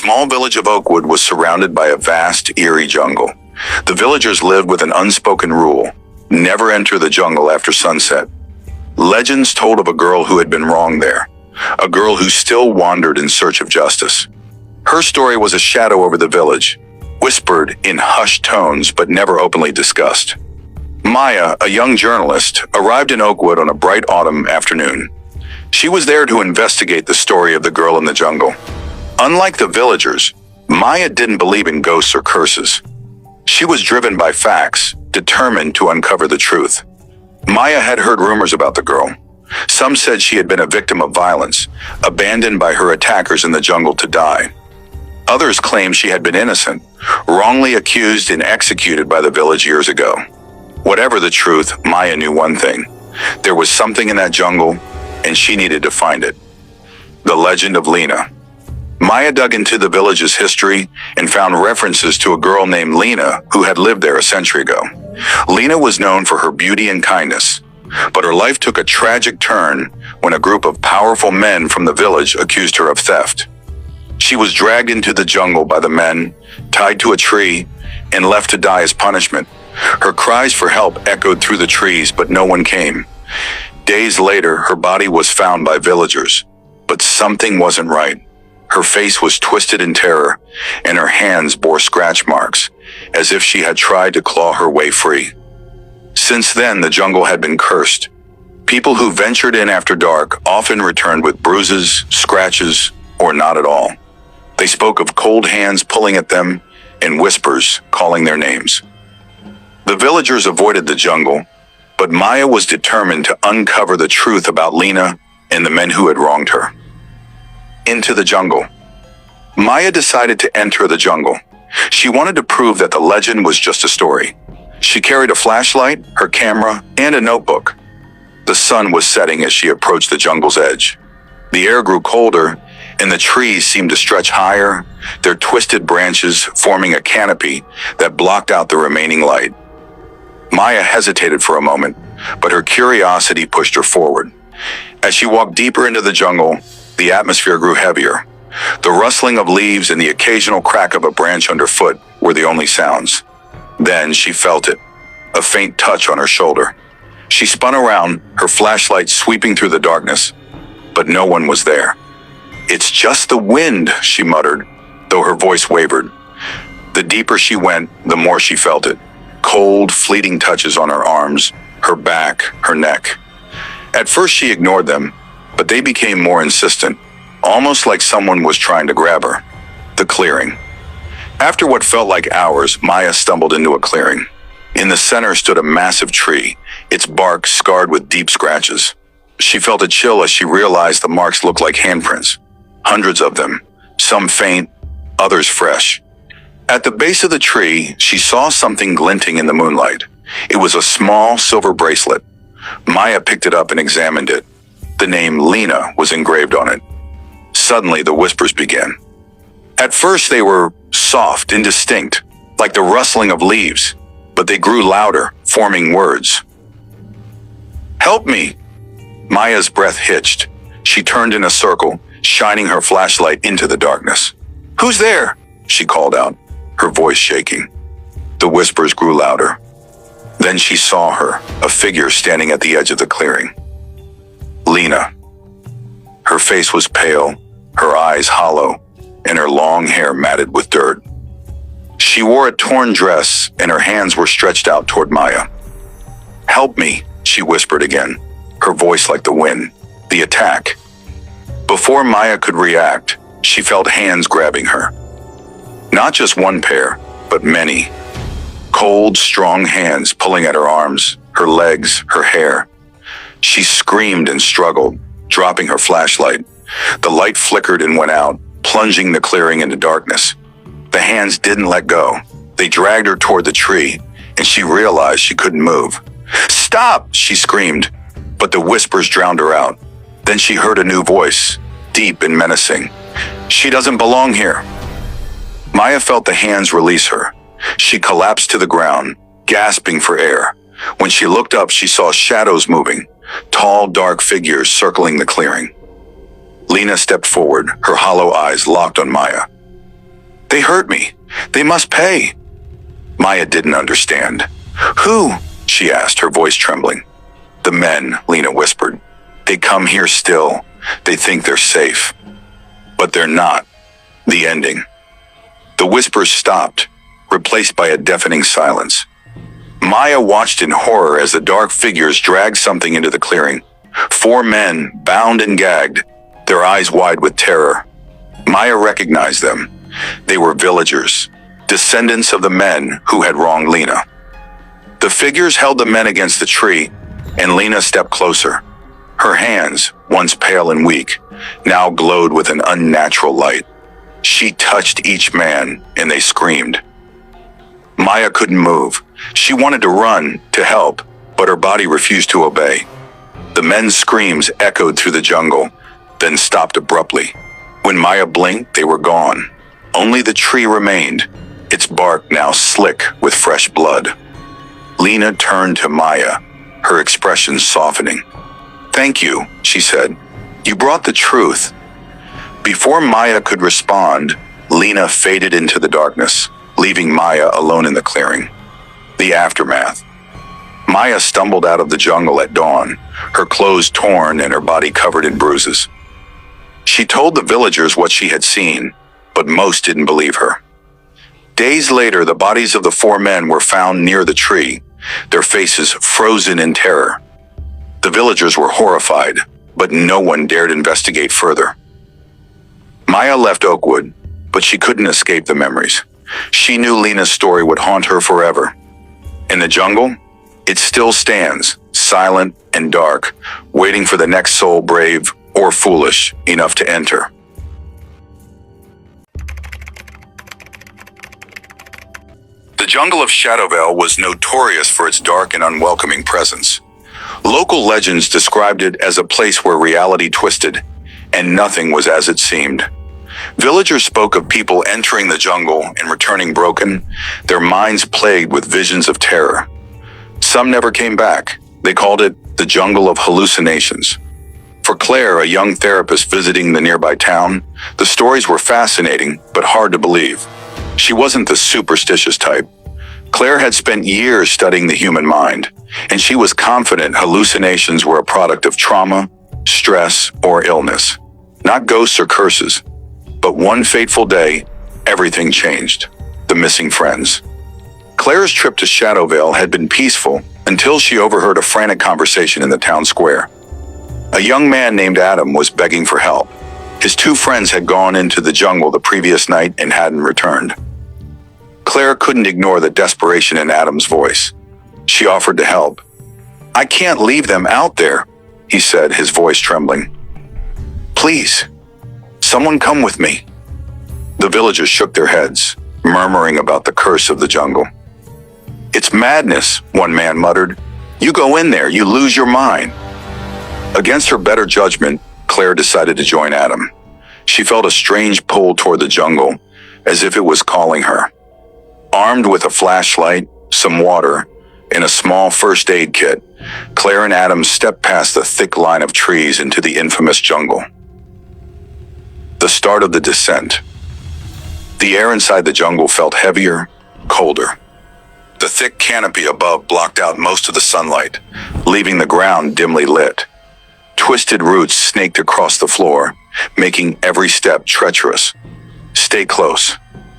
small village of Oakwood was surrounded by a vast, eerie jungle. The villagers lived with an unspoken rule: never enter the jungle after sunset. Legends told of a girl who had been wronged there, a girl who still wandered in search of justice. Her story was a shadow over the village, whispered in hushed tones but never openly discussed. Maya, a young journalist, arrived in Oakwood on a bright autumn afternoon. She was there to investigate the story of the girl in the jungle. Unlike the villagers, Maya didn't believe in ghosts or curses. She was driven by facts, determined to uncover the truth. Maya had heard rumors about the girl. Some said she had been a victim of violence, abandoned by her attackers in the jungle to die. Others claimed she had been innocent, wrongly accused and executed by the village years ago. Whatever the truth, Maya knew one thing: there was something in that jungle, and she needed to find it. The legend of Lena. Maya dug into the village's history and found references to a girl named Lena who had lived there a century ago. Lena was known for her beauty and kindness, but her life took a tragic turn when a group of powerful men from the village accused her of theft. She was dragged into the jungle by the men, tied to a tree, and left to die as punishment. Her cries for help echoed through the trees, but no one came. Days later, her body was found by villagers, but something wasn't right. Her face was twisted in terror, and her hands bore scratch marks, as if she had tried to claw her way free. Since then, the jungle had been cursed. People who ventured in after dark often returned with bruises, scratches, or not at all. They spoke of cold hands pulling at them and whispers calling their names. The villagers avoided the jungle, but Maya was determined to uncover the truth about Lena and the men who had wronged her. Into the jungle. Maya decided to enter the jungle. She wanted to prove that the legend was just a story. She carried a flashlight, her camera, and a notebook. The sun was setting as she approached the jungle's edge. The air grew colder, and the trees seemed to stretch higher, their twisted branches forming a canopy that blocked out the remaining light. Maya hesitated for a moment, but her curiosity pushed her forward. As she walked deeper into the jungle, the atmosphere grew heavier. The rustling of leaves and the occasional crack of a branch underfoot were the only sounds. Then she felt it, a faint touch on her shoulder. She spun around, her flashlight sweeping through the darkness, but no one was there. "It's just the wind," she muttered, though her voice wavered. The deeper she went, the more she felt it. Cold, fleeting touches on her arms, her back, her neck. At first she ignored them, but they became more insistent, almost like someone was trying to grab her. The clearing. After what felt like hours, Maya stumbled into a clearing. In the center stood a massive tree, its bark scarred with deep scratches. She felt a chill as she realized the marks looked like handprints. Hundreds of them, some faint, others fresh. At the base of the tree, she saw something glinting in the moonlight. It was a small silver bracelet. Maya picked it up and examined it. The name Lena was engraved on it. Suddenly, the whispers began. At first, they were soft, indistinct, like the rustling of leaves, but they grew louder, forming words. "Help me!" Maya's breath hitched. She turned in a circle, shining her flashlight into the darkness. "Who's there?" she called out, her voice shaking. The whispers grew louder. Then she saw her, a figure standing at the edge of the clearing. Lena. Her face was pale, her eyes hollow, and her long hair matted with dirt. She wore a torn dress, and her hands were stretched out toward Maya. "Help me," she whispered again, her voice like the wind. The attack. Before Maya could react, she felt hands grabbing her. Not just one pair, but many. Cold, strong hands pulling at her arms, her legs, her hair. She screamed and struggled, dropping her flashlight. The light flickered and went out, plunging the clearing into darkness. The hands didn't let go. They dragged her toward the tree, and she realized she couldn't move. "Stop!" she screamed, but the whispers drowned her out. Then she heard a new voice, deep and menacing. "She doesn't belong here." Maya felt the hands release her. She collapsed to the ground, gasping for air. When she looked up, she saw shadows moving, tall, dark figures circling the clearing. Lena stepped forward, her hollow eyes locked on Maya. They hurt me. They must pay. Maya didn't understand. Who? She asked, her voice trembling. The men, Lena whispered. They come here still. They think they're safe. But they're not. The ending. The whispers stopped, replaced by a deafening silence. Maya watched in horror as the dark figures dragged something into the clearing. 4 men, bound and gagged, their eyes wide with terror. Maya recognized them. They were villagers, descendants of the men who had wronged Lena. The figures held the men against the tree, and Lena stepped closer. Her hands, once pale and weak, now glowed with an unnatural light. She touched each man, and they screamed. Maya couldn't move. She wanted to run, to help, but her body refused to obey. The men's screams echoed through the jungle, then stopped abruptly. When Maya blinked, they were gone. Only the tree remained, its bark now slick with fresh blood. Lena turned to Maya, her expression softening. Thank you, she said. You brought the truth. Before Maya could respond, Lena faded into the darkness, leaving Maya alone in the clearing. The aftermath. Maya stumbled out of the jungle at dawn, her clothes torn and her body covered in bruises. She told the villagers what she had seen, but most didn't believe her. Days later, the bodies of the 4 men were found near the tree, their faces frozen in terror. The villagers were horrified, but no one dared investigate further. Maya left Oakwood, but she couldn't escape the memories. She knew Lena's story would haunt her forever. In the jungle, it still stands, silent and dark, waiting for the next soul brave or foolish enough to enter. The jungle of Shadowvale was notorious for its dark and unwelcoming presence. Local legends described it as a place where reality twisted, and nothing was as it seemed. Villagers spoke of people entering the jungle and returning broken, their minds plagued with visions of terror. Some never came back. They called it the jungle of hallucinations. For Claire, a young therapist visiting the nearby town, the stories were fascinating but hard to believe. She wasn't the superstitious type. Claire had spent years studying the human mind, and she was confident hallucinations were a product of trauma, stress, or illness, not ghosts or curses. But one fateful day, everything changed. The missing friends. Claire's trip to Shadowvale had been peaceful until she overheard a frantic conversation in the town square. A young man named Adam was begging for help. His 2 friends had gone into the jungle the previous night and hadn't returned. Claire couldn't ignore the desperation in Adam's voice. She offered to help. I can't leave them out there, he said, his voice trembling. Please, someone come with me. The villagers shook their heads, murmuring about the curse of the jungle. It's madness, one man muttered. You go in there, you lose your mind. Against her better judgment, Claire decided to join Adam. She felt a strange pull toward the jungle, as if it was calling her. Armed with a flashlight, some water, and a small first aid kit, Claire and Adam stepped past the thick line of trees into the infamous jungle. The start of the descent. The air inside the jungle felt heavier, colder. The thick canopy above blocked out most of the sunlight, leaving the ground dimly lit. Twisted roots snaked across the floor, making every step treacherous. Stay close,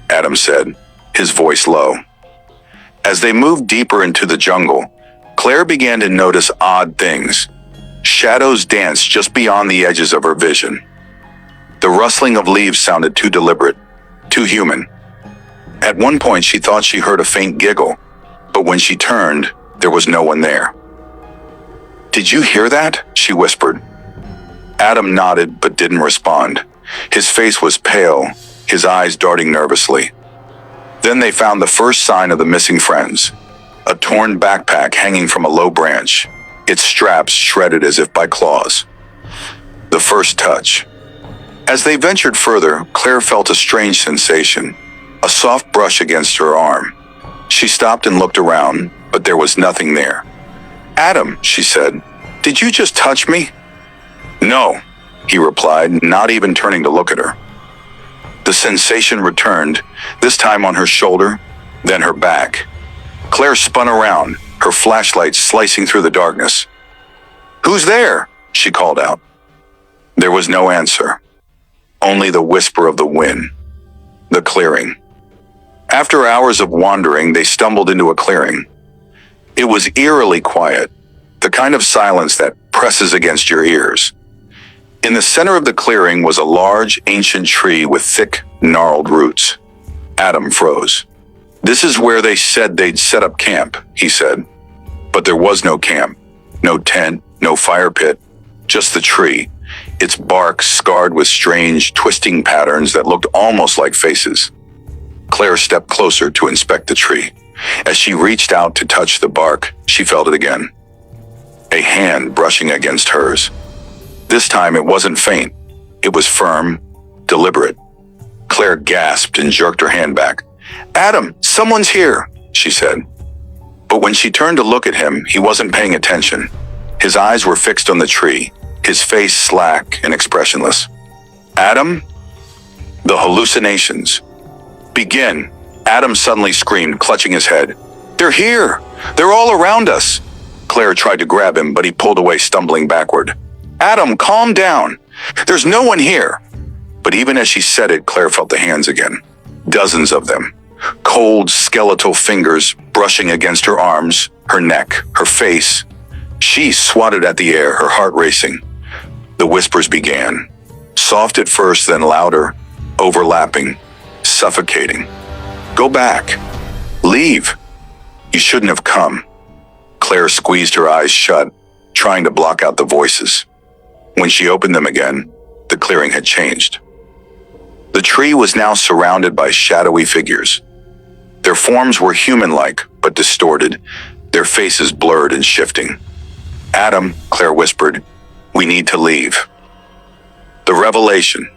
Adam said, his voice low. As they moved deeper into the jungle, Claire began to notice odd things. Shadows danced just beyond the edges of her vision. The rustling of leaves sounded too deliberate, too human. At one point she thought she heard a faint giggle, but when she turned, there was no one there. Did you hear that? She whispered. Adam nodded but didn't respond. His face was pale, his eyes darting nervously. Then they found the first sign of the missing friends, a torn backpack hanging from a low branch, its straps shredded as if by claws. The first touch. As they ventured further, Claire felt a strange sensation, a soft brush against her arm. She stopped and looked around, but there was nothing there. Adam, she said, did you just touch me? No, he replied, not even turning to look at her. The sensation returned, this time on her shoulder, then her back. Claire spun around, her flashlight slicing through the darkness. "Who's there?" she called out. There was no answer. Only the whisper of the wind. The clearing. After hours of wandering, they stumbled into a clearing. It was eerily quiet, the kind of silence that presses against your ears. In the center of the clearing was a large, ancient tree with thick, gnarled roots. Adam froze. "This is where they said they'd set up camp," he said. But there was no camp, no tent, no fire pit, just the tree, its bark scarred with strange, twisting patterns that looked almost like faces. Claire stepped closer to inspect the tree. As she reached out to touch the bark, she felt it again. A hand brushing against hers. This time it wasn't faint. It was firm, deliberate. Claire gasped and jerked her hand back. "Adam, someone's here," she said. But when she turned to look at him, he wasn't paying attention. His eyes were fixed on the tree, his face slack and expressionless. "Adam?" The hallucinations. "Begin," Adam suddenly screamed, clutching his head. "They're here! They're all around us!" Claire tried to grab him, but he pulled away, stumbling backward. "Adam, calm down! There's no one here!" But even as she said it, Claire felt the hands again. Dozens of them. Cold, skeletal fingers brushing against her arms, her neck, her face. She swatted at the air, her heart racing. The whispers began. Soft at first, then louder, overlapping, suffocating. "Go back. Leave. You shouldn't have come." Claire squeezed her eyes shut, trying to block out the voices. When she opened them again, the clearing had changed. The tree was now surrounded by shadowy figures. Their forms were human-like, but distorted, their faces blurred and shifting. "Adam," Claire whispered, "we need to leave." The revelation.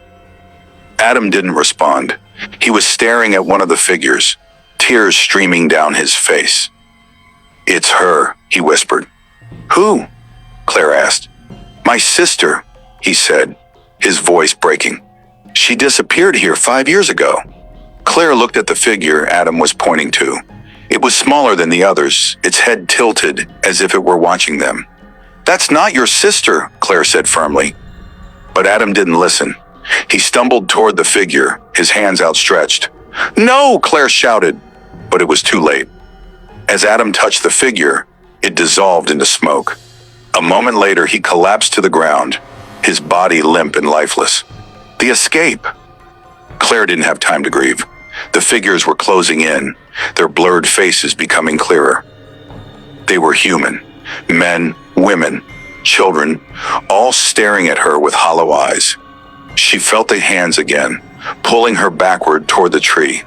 Adam didn't respond. He was staring at one of the figures, tears streaming down his face. "It's her," he whispered. "Who?" Claire asked. "My sister," he said, his voice breaking. "She disappeared here 5 years ago." Claire looked at the figure Adam was pointing to. It was smaller than the others, its head tilted as if it were watching them. "That's not your sister," Claire said firmly. But Adam didn't listen. He stumbled toward the figure, his hands outstretched. "No!" Claire shouted, but it was too late. As Adam touched the figure, it dissolved into smoke. A moment later, he collapsed to the ground, his body limp and lifeless. The escape! Claire didn't have time to grieve. The figures were closing in, their blurred faces becoming clearer. They were human. Men, women, children, all staring at her with hollow eyes. She felt the hands again, pulling her backward toward the tree.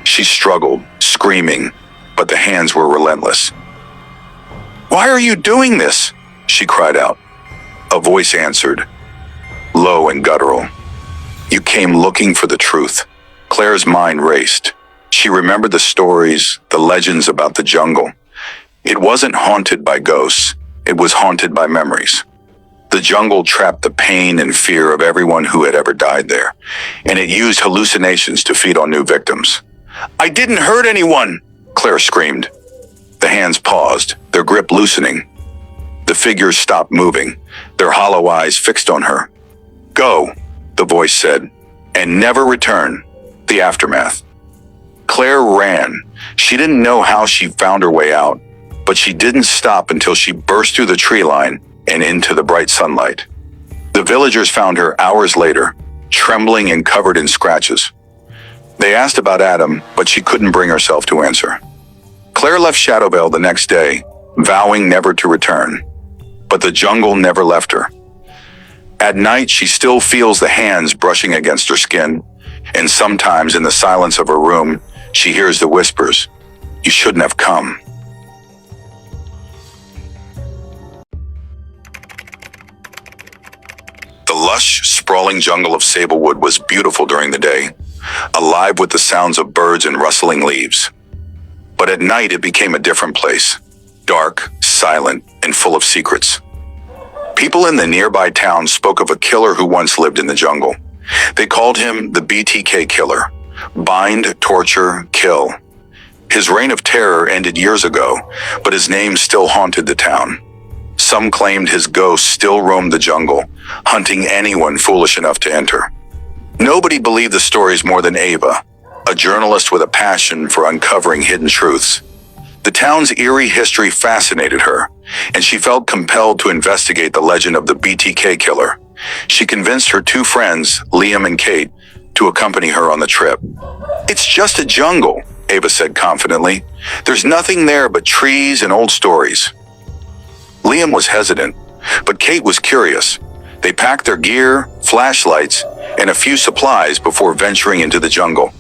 She struggled, screaming, but the hands were relentless. "Why are you doing this?" she cried out. A voice answered, low and guttural. "You came looking for the truth." Claire's mind raced. She remembered the stories, the legends about the jungle. It wasn't haunted by ghosts. It was haunted by memories. The jungle trapped the pain and fear of everyone who had ever died there, and it used hallucinations to feed on new victims. "I didn't hurt anyone!" Claire screamed. The hands paused, their grip loosening. The figures stopped moving, their hollow eyes fixed on her. "Go," the voice said, "and never return." The aftermath. Claire ran. She didn't know how she found her way out, but she didn't stop until she burst through the tree line and into the bright sunlight. The villagers found her hours later, trembling and covered in scratches. They asked about Adam, but she couldn't bring herself to answer. Claire left Shadowvale the next day, vowing never to return. But the jungle never left her. At night, she still feels the hands brushing against her skin, and sometimes in the silence of her room, she hears the whispers, "You shouldn't have come." The lush, sprawling jungle of Sablewood was beautiful during the day, alive with the sounds of birds and rustling leaves. But at night, it became a different place, dark, silent, and full of secrets. People in the nearby town spoke of a killer who once lived in the jungle, They called him the BTK killer. Bind, torture, kill. His reign of terror ended years ago, but his name still haunted the town. Some claimed his ghost still roamed the jungle, hunting anyone foolish enough to enter. Nobody believed the stories more than Ava, a journalist with a passion for uncovering hidden truths. The town's eerie history fascinated her, and she felt compelled to investigate the legend of the BTK killer. She convinced her two friends, Liam and Kate, to accompany her on the trip. "It's just a jungle," Ava said confidently. "There's nothing there but trees and old stories." Liam was hesitant, but Kate was curious. They packed their gear, flashlights, and a few supplies before venturing into the jungle.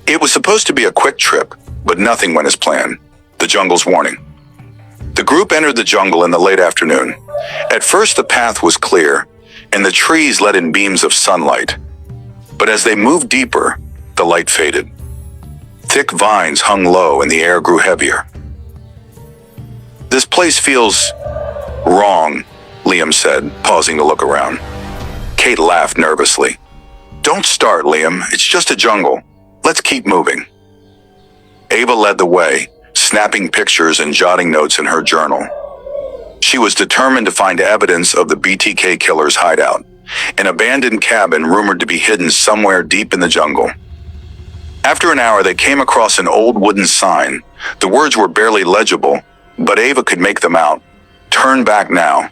It was supposed to be a quick trip, but nothing went as planned. The jungle's warning. The group entered the jungle in the late afternoon. At first the path was clear, and the trees let in beams of sunlight. But as they moved deeper, the light faded. Thick vines hung low and the air grew heavier. "This place feels wrong," Liam said, pausing to look around. Kate laughed nervously. "Don't start, Liam. It's just a jungle. Let's keep moving." Ava led the way, snapping pictures and jotting notes in her journal. She was determined to find evidence of the BTK killer's hideout, an abandoned cabin rumored to be hidden somewhere deep in the jungle. After an hour, they came across an old wooden sign. The words were barely legible, but Ava could make them out. "Turn back now."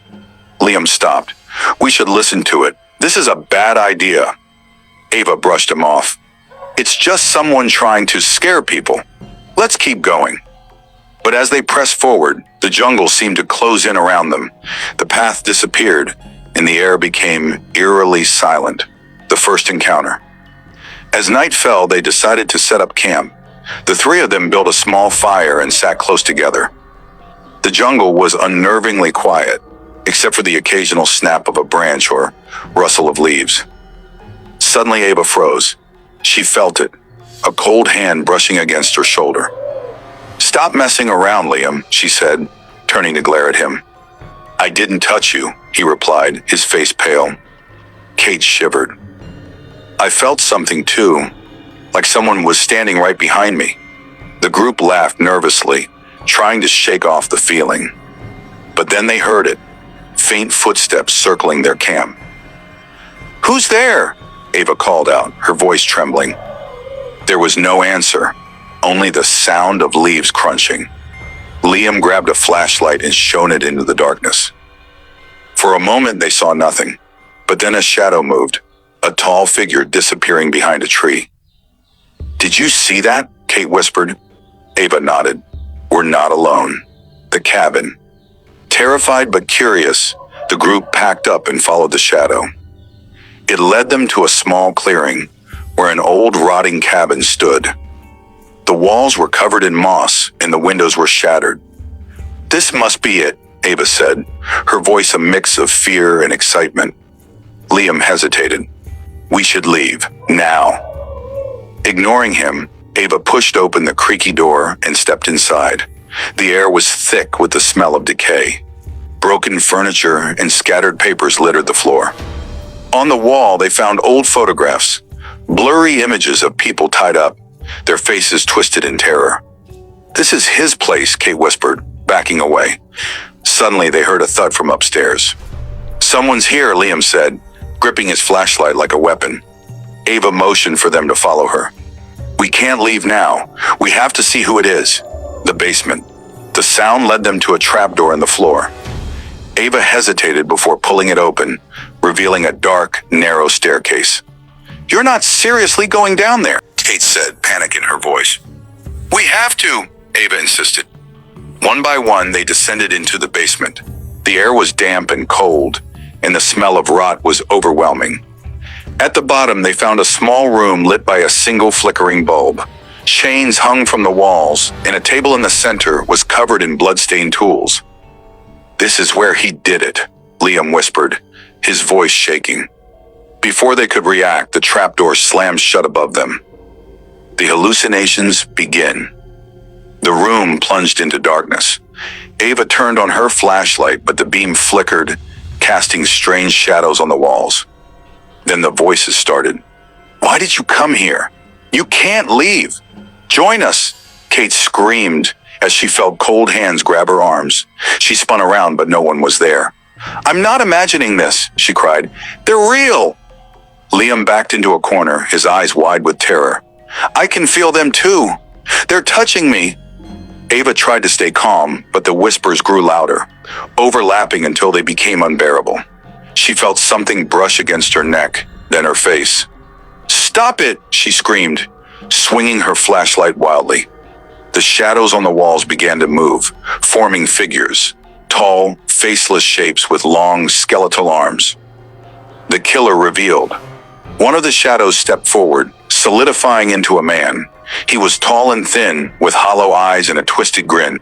Liam stopped. "We should listen to it. This is a bad idea." Ava brushed him off. "It's just someone trying to scare people. Let's keep going." But as they pressed forward, the jungle seemed to close in around them. The path disappeared, and the air became eerily silent. The first encounter. As night fell, they decided to set up camp. The three of them built a small fire and sat close together. The jungle was unnervingly quiet, except for the occasional snap of a branch or rustle of leaves. Suddenly Ava froze. She felt it, a cold hand brushing against her shoulder. "Stop messing around, Liam," she said, turning to glare at him. "I didn't touch you," he replied, his face pale. Kate shivered. "I felt something too, like someone was standing right behind me." The group laughed nervously, trying to shake off the feeling. But then they heard it, faint footsteps circling their camp. "Who's there?" Ava called out, her voice trembling. There was no answer, only the sound of leaves crunching. Liam grabbed a flashlight and shone it into the darkness. For a moment they saw nothing, but then a shadow moved, a tall figure disappearing behind a tree. "Did you see that?" Kate whispered. Ava nodded. "We're not alone." The cabin. Terrified but curious, the group packed up and followed the shadow. It led them to a small clearing, where an old rotting cabin stood. The walls were covered in moss, and the windows were shattered. "This must be it," Ava said, her voice a mix of fear and excitement. Liam hesitated. "We should leave, now." Ignoring him, Ava pushed open the creaky door and stepped inside. The air was thick with the smell of decay. Broken furniture and scattered papers littered the floor. On the wall, they found old photographs, blurry images of people tied up, their faces twisted in terror. "This is his place," Kate whispered, backing away. Suddenly, they heard a thud from upstairs. "Someone's here," Liam said, gripping his flashlight like a weapon. Ava motioned for them to follow her. "We can't leave now. We have to see who it is." The basement. The sound led them to a trapdoor in the floor. Ava hesitated before pulling it open, revealing a dark, narrow staircase. "You're not seriously going down there," Kate said, panic in her voice. "We have to," Ava insisted. One by one, they descended into the basement. The air was damp and cold, and the smell of rot was overwhelming. At the bottom, they found a small room lit by a single flickering bulb. Chains hung from the walls, and a table in the center was covered in blood-stained tools. "This is where he did it," Liam whispered, his voice shaking. Before they could react, the trapdoor slammed shut above them. The hallucinations begin. The room plunged into darkness. Ava turned on her flashlight, but the beam flickered, casting strange shadows on the walls. Then the voices started. Why did you come here? You can't leave. Join us, Kate screamed as she felt cold hands grab her arms. She spun around, but no one was there. I'm not imagining this, she cried. They're real. Liam backed into a corner, his eyes wide with terror. I can feel them too. They're touching me. Ava tried to stay calm, but the whispers grew louder, overlapping until they became unbearable. She felt something brush against her neck, then her face. Stop it, she screamed, swinging her flashlight wildly. The shadows on the walls began to move, forming figures, tall, faceless shapes with long, skeletal arms. The killer revealed. One of the shadows stepped forward, solidifying into a man. He was tall and thin, with hollow eyes and a twisted grin.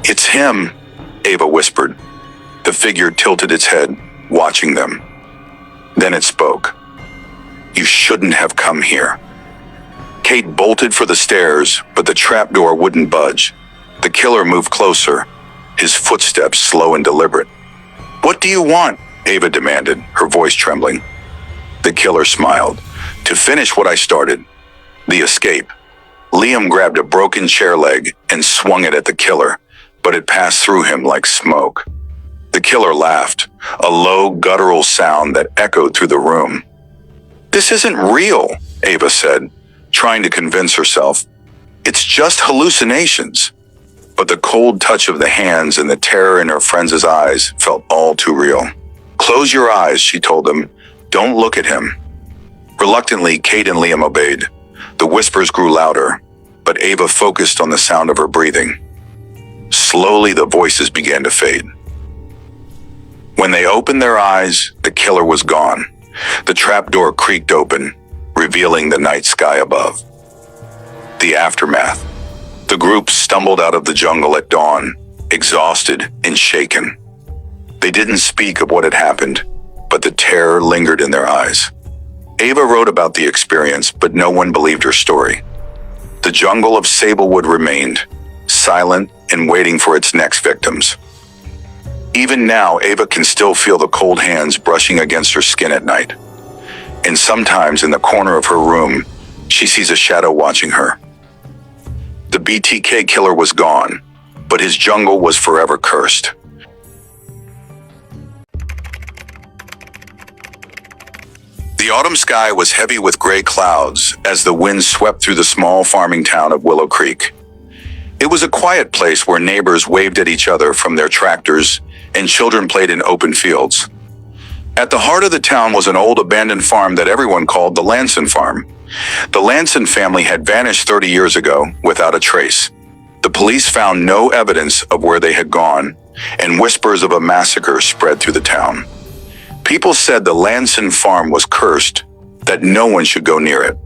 It's him, Ava whispered. The figure tilted its head, watching them. Then it spoke. You shouldn't have come here. Kate bolted for the stairs, but the trapdoor wouldn't budge. The killer moved closer, his footsteps slow and deliberate. What do you want? Ava demanded, her voice trembling. The killer smiled. To finish what I started. The escape. Liam grabbed a broken chair leg and swung it at the killer, but it passed through him like smoke. The killer laughed, a low, guttural sound that echoed through the room. This isn't real, Ava said, trying to convince herself. It's just hallucinations. But the cold touch of the hands and the terror in her friend's eyes felt all too real. Close your eyes, she told them. Don't look at him. Reluctantly, Kate and Liam obeyed. The whispers grew louder, but Ava focused on the sound of her breathing. Slowly, the voices began to fade. When they opened their eyes, the killer was gone. The trapdoor creaked open, revealing the night sky above. The aftermath. The group stumbled out of the jungle at dawn, exhausted and shaken. They didn't speak of what had happened, but the terror lingered in their eyes. Ava wrote about the experience, but no one believed her story. The jungle of Sablewood remained, silent and waiting for its next victims. Even now, Ava can still feel the cold hands brushing against her skin at night. And sometimes in the corner of her room, she sees a shadow watching her. The BTK killer was gone, but his jungle was forever cursed. The autumn sky was heavy with gray clouds as the wind swept through the small farming town of Willow Creek. It was a quiet place where neighbors waved at each other from their tractors and children played in open fields. At the heart of the town was an old abandoned farm that everyone called the Lanson Farm. The Lanson family had vanished 30 years ago without a trace. The police found no evidence of where they had gone, and whispers of a massacre spread through the town. People said the Lanson farm was cursed, that no one should go near it.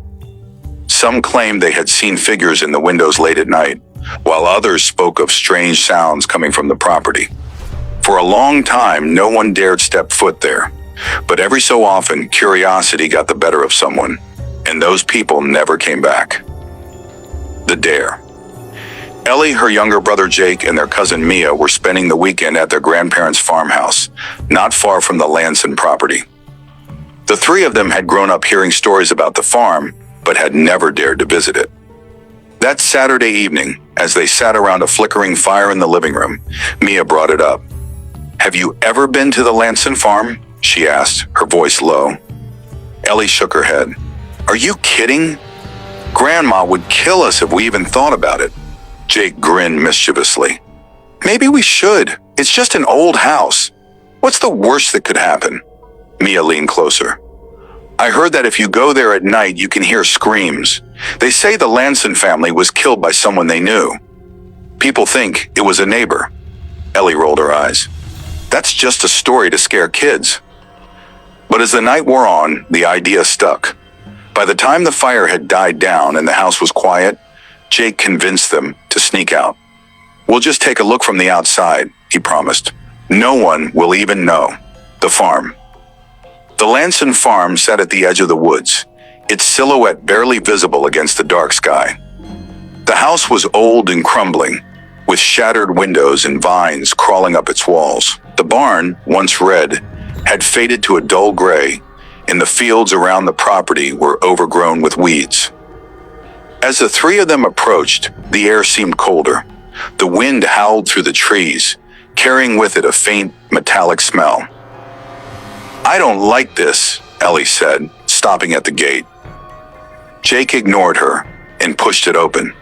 Some claimed they had seen figures in the windows late at night, while others spoke of strange sounds coming from the property. For a long time, no one dared step foot there, but every so often, curiosity got the better of someone, and those people never came back. The dare. Ellie, her younger brother Jake, and their cousin Mia were spending the weekend at their grandparents' farmhouse, not far from the Lanson property. The three of them had grown up hearing stories about the farm, but had never dared to visit it. That Saturday evening, as they sat around a flickering fire in the living room, Mia brought it up. Have you ever been to the Lanson farm? She asked, her voice low. Ellie shook her head. Are you kidding? Grandma would kill us if we even thought about it. Jake grinned mischievously. Maybe we should. It's just an old house. What's the worst that could happen? Mia leaned closer. I heard that if you go there at night, you can hear screams. They say the Lanson family was killed by someone they knew. People think it was a neighbor. Ellie rolled her eyes. That's just a story to scare kids. But as the night wore on, the idea stuck. By the time the fire had died down and the house was quiet, Jake convinced them to sneak out. We'll just take a look from the outside, he promised. No one will even know. The farm. The Lanson farm sat at the edge of the woods, its silhouette barely visible against the dark sky. The house was old and crumbling, with shattered windows and vines crawling up its walls. The barn, once red, had faded to a dull gray, and the fields around the property were overgrown with weeds. As the three of them approached, the air seemed colder. The wind howled through the trees, carrying with it a faint, metallic smell. "I don't like this," Ellie said, stopping at the gate. Jake ignored her and pushed it open.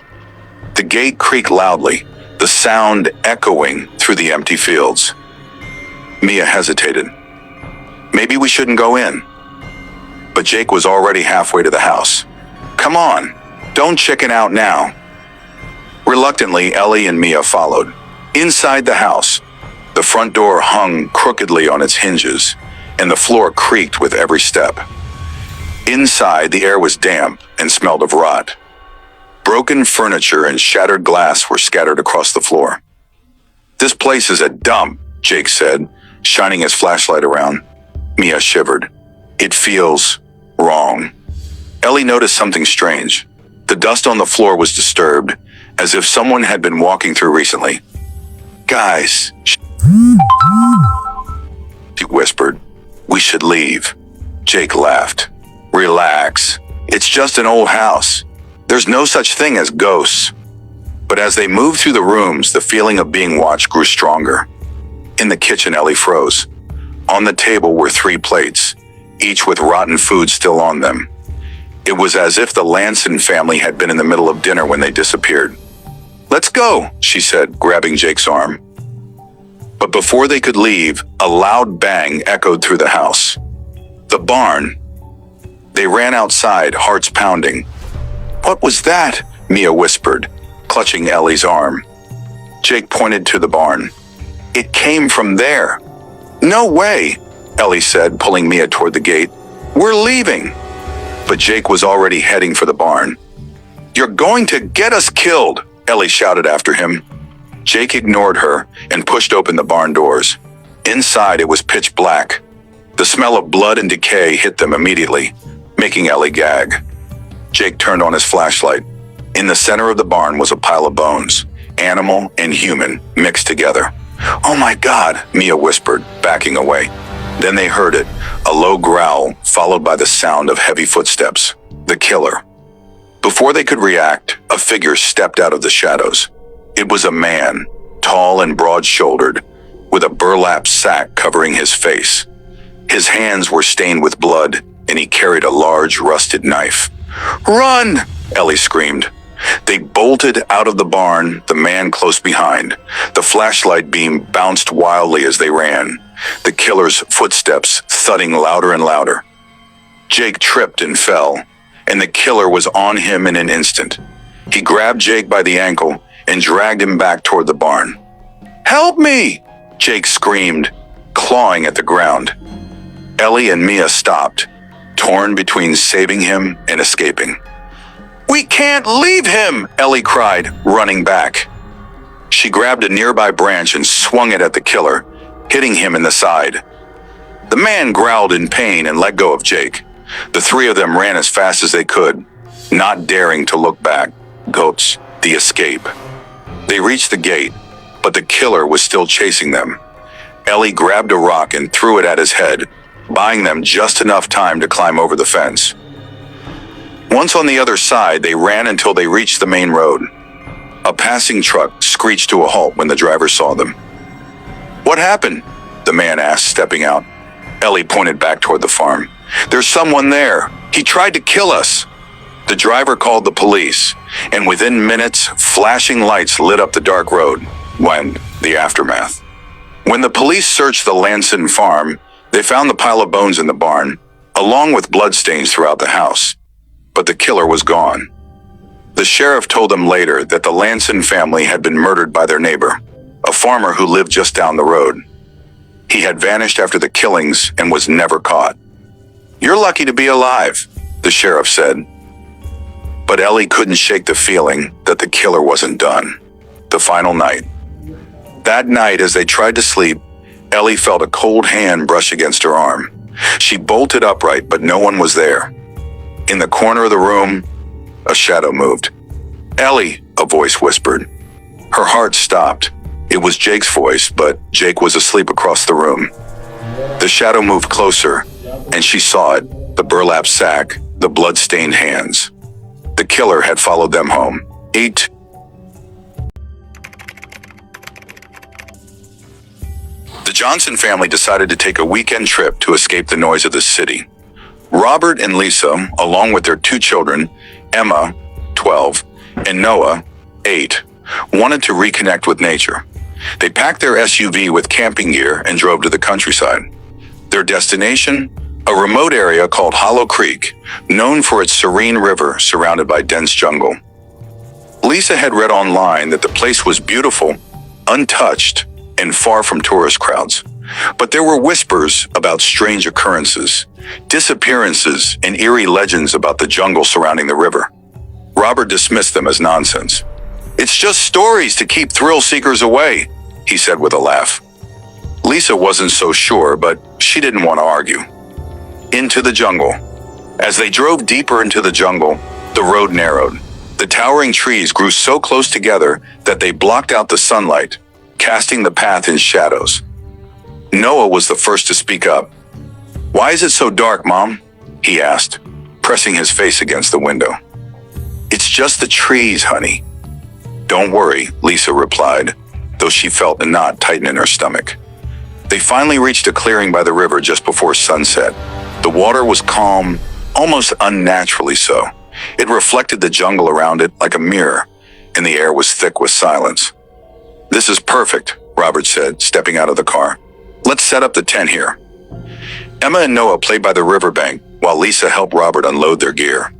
The gate creaked loudly, the sound echoing through the empty fields. Mia hesitated. Maybe we shouldn't go in. But Jake was already halfway to the house. "Come on, don't chicken out now." Reluctantly, Ellie and Mia followed. Inside the house, the front door hung crookedly on its hinges, and the floor creaked with every step. Inside, the air was damp and smelled of rot. Broken furniture and shattered glass were scattered across the floor. "This place is a dump," Jake said, shining his flashlight around. Mia shivered. "It feels wrong." Ellie noticed something strange. The dust on the floor was disturbed, as if someone had been walking through recently. "Guys," she whispered, "we should leave." Jake laughed. "Relax. It's just an old house. There's no such thing as ghosts." But as they moved through the rooms, the feeling of being watched grew stronger. In the kitchen, Ellie froze. On the table were 3 plates, each with rotten food still on them. It was as if the Lanson family had been in the middle of dinner when they disappeared. "Let's go," she said, grabbing Jake's arm. But before they could leave, a loud bang echoed through the house. The barn. They ran outside, hearts pounding. "What was that?" Mia whispered, clutching Ellie's arm. Jake pointed to the barn. "It came from there." "No way," Ellie said, pulling Mia toward the gate. "We're leaving." But Jake was already heading for the barn. "You're going to get us killed," Ellie shouted after him. Jake ignored her and pushed open the barn doors. Inside, it was pitch black. The smell of blood and decay hit them immediately, making Ellie gag. Jake turned on his flashlight. In the center of the barn was a pile of bones, animal and human, mixed together. "Oh my God," Mia whispered, backing away. Then they heard it, a low growl followed by the sound of heavy footsteps. The killer. Before they could react, a figure stepped out of the shadows. It was a man, tall and broad-shouldered, with a burlap sack covering his face. His hands were stained with blood, and he carried a large, rusted knife. "Run!" Ellie screamed. They bolted out of the barn, the man close behind. The flashlight beam bounced wildly as they ran, the killer's footsteps thudding louder and louder. Jake tripped and fell, and the killer was on him in an instant. He grabbed Jake by the ankle and dragged him back toward the barn. "Help me!" Jake screamed, clawing at the ground. Ellie and Mia stopped, torn between saving him and escaping. "We can't leave him!" Ellie cried, running back. She grabbed a nearby branch and swung it at the killer, hitting him in the side. The man growled in pain and let go of Jake. The 3 of them ran as fast as they could, not daring to look back. Goats, the escape. They reached the gate, but the killer was still chasing them. Ellie grabbed a rock and threw it at his head, buying them just enough time to climb over the fence. Once on the other side, they ran until they reached the main road. A passing truck screeched to a halt when the driver saw them. "What happened?" the man asked, stepping out. Ellie pointed back toward the farm. "There's someone there. He tried to kill us." The driver called the police, and within minutes, flashing lights lit up the dark road. The aftermath. When the police searched the Lanson farm, they found the pile of bones in the barn, along with bloodstains throughout the house. But the killer was gone. The sheriff told them later that the Lanson family had been murdered by their neighbor, a farmer who lived just down the road. He had vanished after the killings and was never caught. "You're lucky to be alive," the sheriff said. But Ellie couldn't shake the feeling that the killer wasn't done. The final night. That night, as they tried to sleep, Ellie felt a cold hand brush against her arm. She bolted upright, but no one was there. In the corner of the room, a shadow moved. "Ellie," a voice whispered. Her heart stopped. It was Jake's voice, but Jake was asleep across the room. The shadow moved closer, and she saw it, the burlap sack, the blood-stained hands. The killer had followed them home. 8. The Johnson family decided to take a weekend trip to escape the noise of the city. Robert and Lisa, along with their 2 children, Emma, 12, and Noah, 8, wanted to reconnect with nature. They packed their SUV with camping gear and drove to the countryside. Their destination? A remote area called Hollow Creek, known for its serene river surrounded by dense jungle. Lisa had read online that the place was beautiful, untouched, and far from tourist crowds. But there were whispers about strange occurrences, disappearances, and eerie legends about the jungle surrounding the river. Robert dismissed them as nonsense. "It's just stories to keep thrill seekers away," he said with a laugh. Lisa wasn't so sure, but she didn't want to argue. Into the jungle. As they drove deeper into the jungle, the road narrowed. The towering trees grew so close together that they blocked out the sunlight, casting the path in shadows. Noah was the first to speak up. "Why is it so dark, Mom?" he asked, pressing his face against the window. "It's just the trees, honey." "Don't worry," Lisa replied, though she felt a knot tighten in her stomach. They finally reached a clearing by the river just before sunset. The water was calm, almost unnaturally so. It reflected the jungle around it like a mirror, and the air was thick with silence. "This is perfect," Robert said, stepping out of the car. "Let's set up the tent here." Emma and Noah played by the riverbank while Lisa helped Robert unload their gear.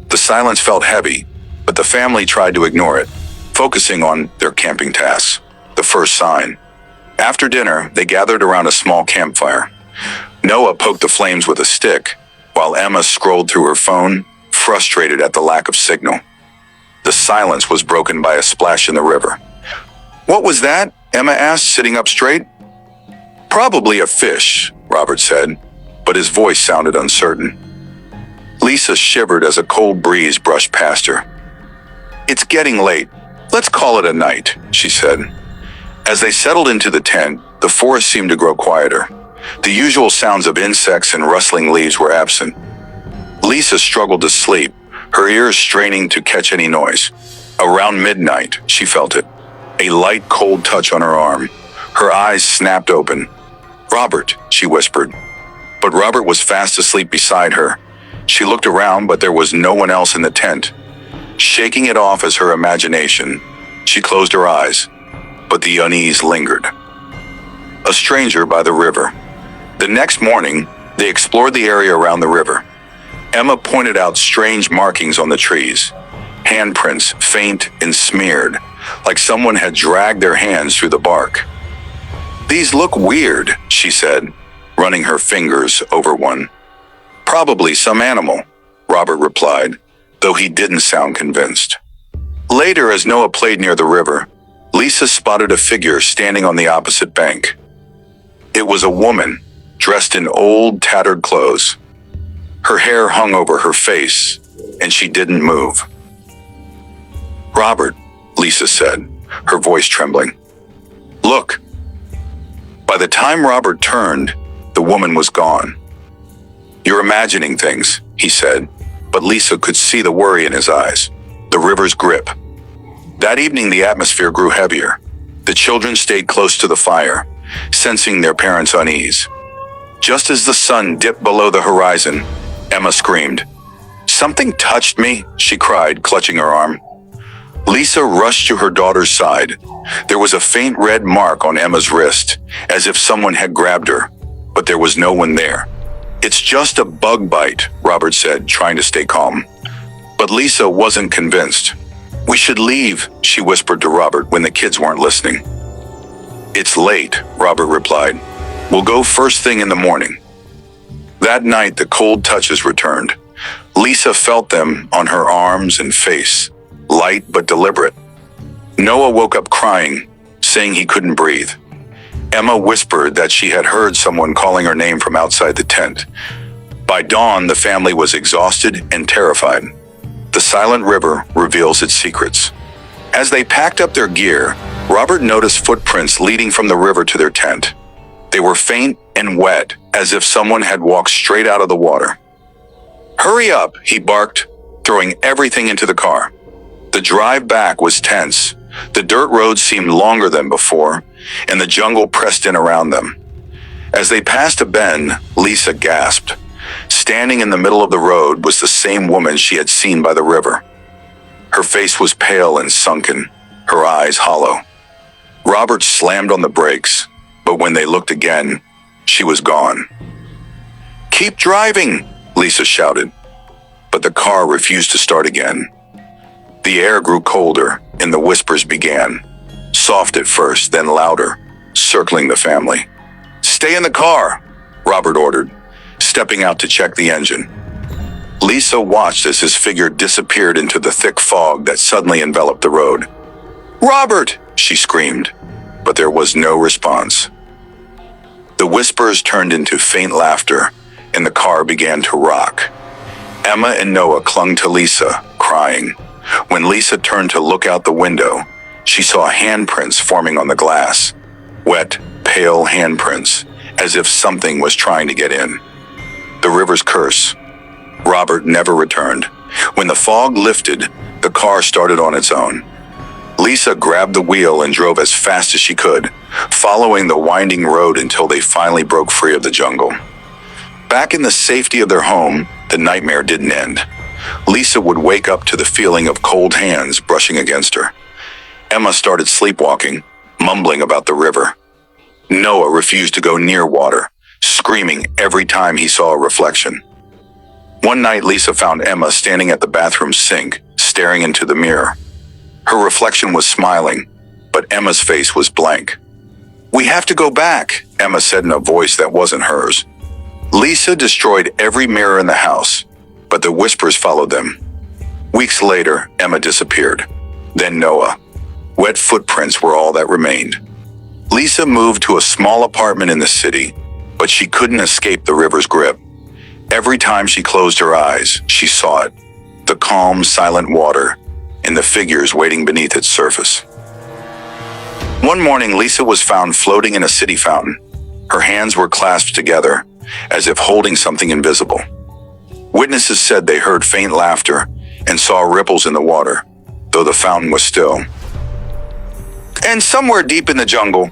The silence felt heavy, but the family tried to ignore it, focusing on their camping tasks. The first sign. After dinner, they gathered around a small campfire. Noah poked the flames with a stick, while Emma scrolled through her phone, frustrated at the lack of signal. The silence was broken by a splash in the river. "What was that?" Emma asked, sitting up straight. "Probably a fish," Robert said, but his voice sounded uncertain. Lisa shivered as a cold breeze brushed past her. "It's getting late. Let's call it a night," she said. As they settled into the tent, the forest seemed to grow quieter. The usual sounds of insects and rustling leaves were absent. Lisa struggled to sleep, her ears straining to catch any noise. Around midnight, she felt it. A light, cold touch on her arm. Her eyes snapped open. "Robert," she whispered. But Robert was fast asleep beside her. She looked around, but there was no one else in the tent. Shaking it off as her imagination, she closed her eyes, but the unease lingered. A stranger by the river. The next morning, they explored the area around the river. Emma pointed out strange markings on the trees. Handprints, faint and smeared, like someone had dragged their hands through the bark. "These look weird," she said, running her fingers over one. "Probably some animal," Robert replied, though he didn't sound convinced. Later, as Noah played near the river, Lisa spotted a figure standing on the opposite bank. It was a woman, dressed in old, tattered clothes. Her hair hung over her face, and she didn't move. "Robert," Lisa said, her voice trembling. "Look." By the time Robert turned, the woman was gone. "You're imagining things," he said, but Lisa could see the worry in his eyes, the river's grip. That evening, the atmosphere grew heavier. The children stayed close to the fire, sensing their parents' unease. Just as the sun dipped below the horizon, Emma screamed. "Something touched me," she cried, clutching her arm. Lisa rushed to her daughter's side. There was a faint red mark on Emma's wrist, as if someone had grabbed her, but there was no one there. "It's just a bug bite," Robert said, trying to stay calm. But Lisa wasn't convinced. "We should leave," she whispered to Robert when the kids weren't listening. "It's late," Robert replied. "We'll go first thing in the morning." That night, the cold touches returned. Lisa felt them on her arms and face, light but deliberate. Noah woke up crying, saying he couldn't breathe. Emma whispered that she had heard someone calling her name from outside the tent. By dawn, the family was exhausted and terrified. The silent river reveals its secrets. As they packed up their gear, Robert noticed footprints leading from the river to their tent. They were faint and wet, as if someone had walked straight out of the water. "Hurry up," he barked, throwing everything into the car. The drive back was tense. The dirt road seemed longer than before, and the jungle pressed in around them. As they passed a bend, Lisa gasped. Standing in the middle of the road was the same woman she had seen by the river. Her face was pale and sunken, her eyes hollow. Robert slammed on the brakes, but when they looked again, she was gone. "Keep driving," Lisa shouted, but the car refused to start again. The air grew colder, and the whispers began, soft at first, then louder, circling the family. "Stay in the car," Robert ordered, stepping out to check the engine. Lisa watched as his figure disappeared into the thick fog that suddenly enveloped the road. "Robert!" she screamed, but there was no response. The whispers turned into faint laughter, and the car began to rock. Emma and Noah clung to Lisa, crying. When Lisa turned to look out the window, she saw handprints forming on the glass. Wet, pale handprints, as if something was trying to get in. The river's curse. Robert never returned. When the fog lifted, the car started on its own. Lisa grabbed the wheel and drove as fast as she could, following the winding road until they finally broke free of the jungle. Back in the safety of their home, the nightmare didn't end. Lisa would wake up to the feeling of cold hands brushing against her. Emma started sleepwalking, mumbling about the river. Noah refused to go near water, screaming every time he saw a reflection. One night, Lisa found Emma standing at the bathroom sink, staring into the mirror. Her reflection was smiling, but Emma's face was blank. "We have to go back," Emma said in a voice that wasn't hers. Lisa destroyed every mirror in the house, but the whispers followed them. Weeks later, Emma disappeared. Then Noah. Wet footprints were all that remained. Lisa moved to a small apartment in the city, but she couldn't escape the river's grip. Every time she closed her eyes, she saw it. The calm, silent water, and the figures waiting beneath its surface. One morning, Lisa was found floating in a city fountain. Her hands were clasped together, as if holding something invisible. Witnesses said they heard faint laughter and saw ripples in the water, though the fountain was still. And somewhere deep in the jungle,